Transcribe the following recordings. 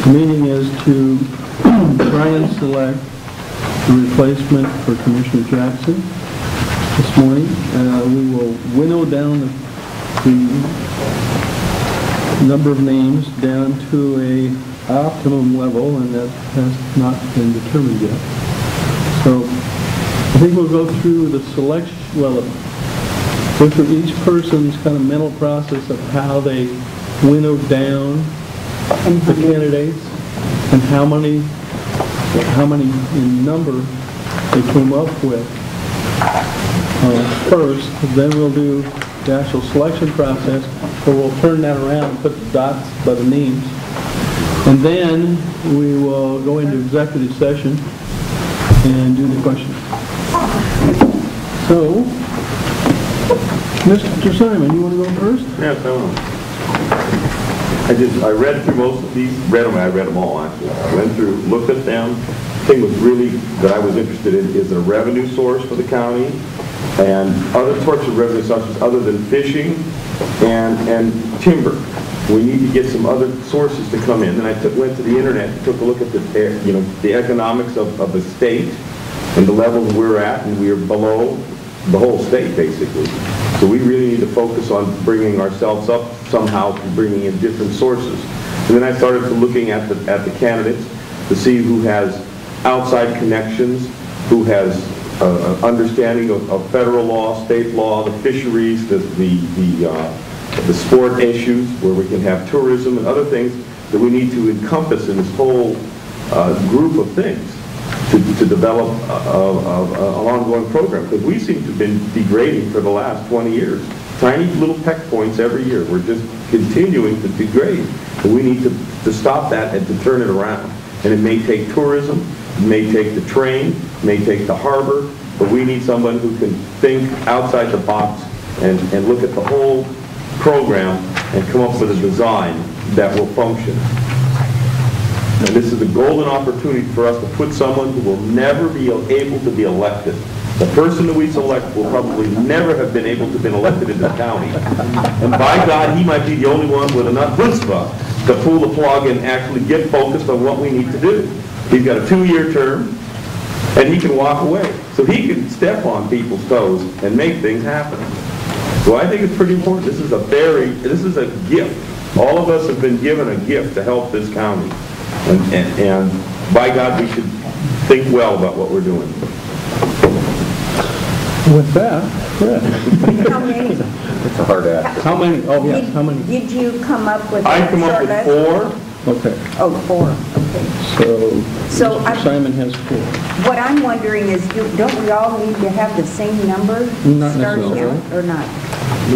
The meeting is to try and select the replacement for Commissioner Jackson this morning. We will winnow down the number of names down to a optimum level, and that has not been determined yet. So I think we'll go through the selection, go through each person's kind of mental process of how they winnowed down the candidates and how many in number they came up with first. Then we'll do the actual selection process, where we'll turn that around and put the dots by the names. And then we will go into executive session and do the questions. So, Mr. Simon, you want to go first? Yes, I will. I read through most of these, I read them all actually. I went through, looked at them. The thing was really that I was interested in is a revenue source for the county and other sorts of revenue sources other than fishing and timber. We need to get some other sources to come in. And I went to the internet and took a look at the economics of the state and the levels we're at, and we are below the whole state basically. So we really need to focus on bringing ourselves up somehow through bringing in different sources. And then I started looking at the candidates to see who has outside connections, who has understanding of federal law, state law, the fisheries, the sport issues, where we can have tourism and other things that we need to encompass in this whole group of things to develop an ongoing program. Because we seem to have been degrading for the last 20 years. Tiny little peck points every year. We're just continuing to degrade. And we need to stop that and to turn it around. And it may take tourism, it may take the train, it may take the harbor, but we need someone who can think outside the box and look at the whole program and come up with a design that will function. And this is a golden opportunity for us to put someone who will never be able to be elected. The person that we select will probably never have been able to be elected in the county. And by God, he might be the only one with enough chutzpah to pull the plug and actually get focused on what we need to do. He's got a 2-year term, and he can walk away. So he can step on people's toes and make things happen. So I think it's pretty important. This is a gift. All of us have been given a gift to help this county. And by God, we should think well about what we're doing. With that, Fred. How many? It's a hard ask. How many? Oh, yes, how many? Did you come up with I come up with 4. Okay. Oh, 4. Okay. So Simon has 4. What I'm wondering is, don't we all need to have the same number Not starting necessarily. out, or not?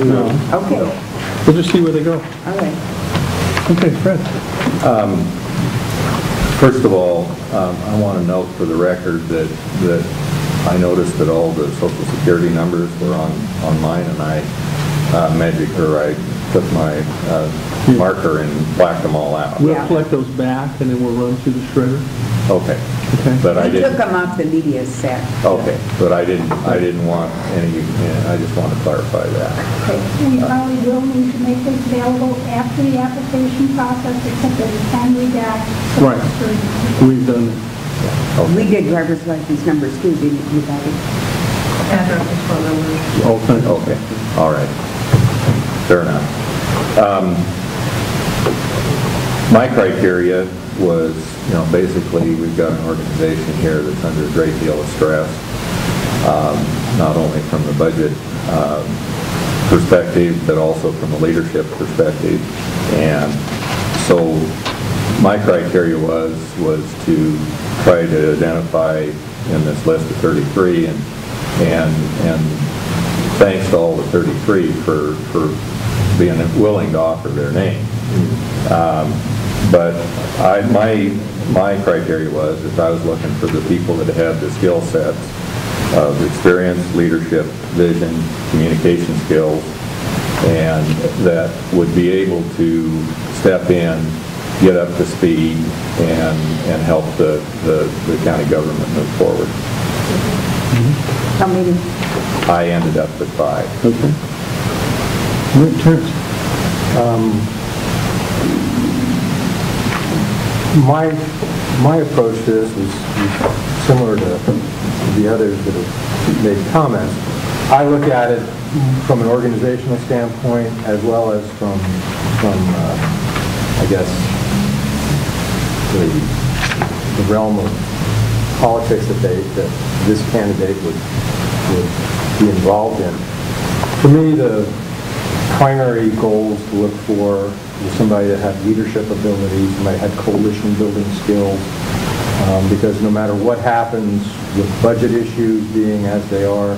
No. Okay. We'll just see where they go. All right. Okay, Fred. First of all, I want to note for the record that I noticed that all the Social Security numbers were on mine, and I took my marker and blacked them all out. We'll collect those back, and then we'll run through the shredder. Okay. Okay. But I We didn't. took them off the media set. Okay, but I didn't want any. I just want to clarify that. We probably will need to make this available after the application process, except that we can redact. Right. We've done it. Okay. We did driver's license numbers too, didn't you, Betty? Okay. All right. Fair enough. My criteria was, basically we've got an organization here that's under a great deal of stress, not only from the budget perspective, but also from the leadership perspective. And so my criteria was to try to identify in this list of 33, and thanks to all the 33 for being willing to offer their name. But my criteria was that I was looking for the people that had the skill sets of experience, leadership, vision, communication skills, and that would be able to step in, get up to speed, and help the county government move forward. How many? I ended up with 5. Okay. Rick Terrence. My approach to this is similar to the others that have made comments. I look at it from an organizational standpoint as well as from I guess, the realm of politics that this candidate would be involved in. For me, the primary goals to look for was somebody that had leadership abilities, somebody that had coalition building skills, because no matter what happens with budget issues being as they are,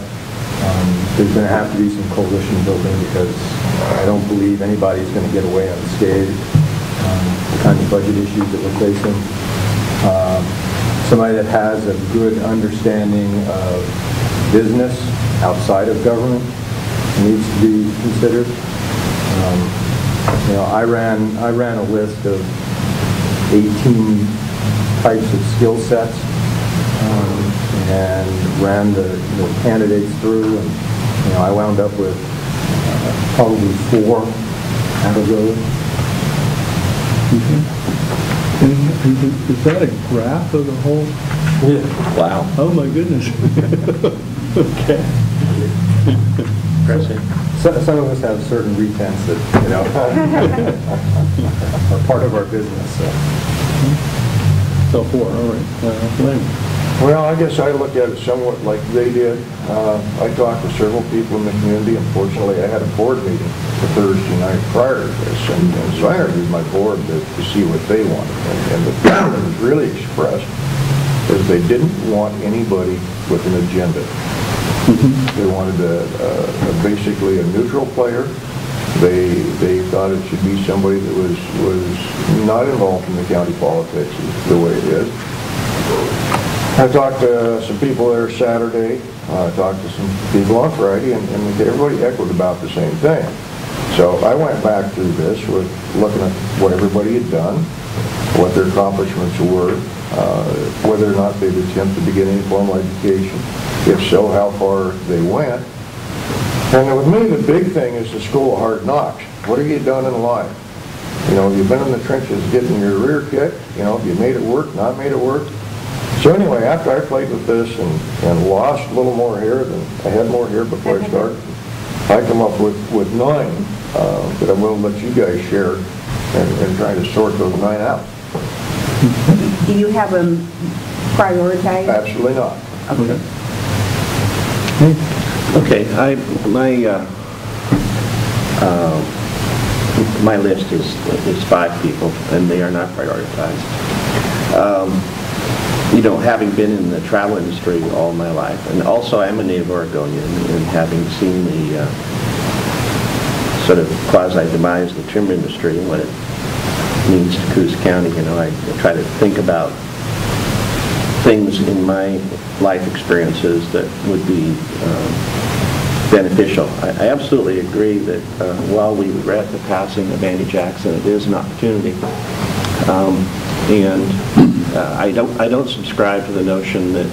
there's going to have to be some coalition building, because I don't believe anybody's going to get away unscathed. The kind of budget issues that we're facing. Somebody that has a good understanding of business outside of government needs to be considered. I ran a list of 18 types of skill sets and ran the candidates through, and I wound up with probably 4 out of those. And is that a graph of the whole? Yeah. Wow. Oh my goodness. Okay. Some of us have certain retents that, are part of our business. So 4, all right. Lynn. Well, I guess I look at it somewhat like they did. I talked to several people in the community. Unfortunately, I had a board meeting the Thursday night prior to this, and so I interviewed my board to see what they wanted. And the thing that was really expressed is they didn't want anybody with an agenda. They wanted basically a neutral player. They thought it should be somebody that was not involved in the county politics the way it is. I talked to some people there Saturday. I talked to some people on Friday, and everybody echoed about the same thing. So I went back through this with looking at what everybody had done, what their accomplishments were, whether or not they'd attempted to get any formal education. If so, how far they went. And with me, the big thing is the school of hard knocks. What have you done in life? You've been in the trenches getting your rear kicked. Have you made it work, not made it work? So anyway, after I played with this and lost a little more hair than I had more hair before I started, I come up with 9 that I'm going to let you guys share and try to sort those 9 out. Do you have them prioritized? Absolutely not. Okay. Okay, my list is 5 people, and they are not prioritized. Having been in the travel industry all my life, and also I'm a native Oregonian, and having seen the sort of quasi-demise of the timber industry and what it means to Coos County, I try to think about things in my life experiences that would be beneficial. I absolutely agree that while we regret the passing of Andy Jackson, it is an opportunity. I don't subscribe to the notion that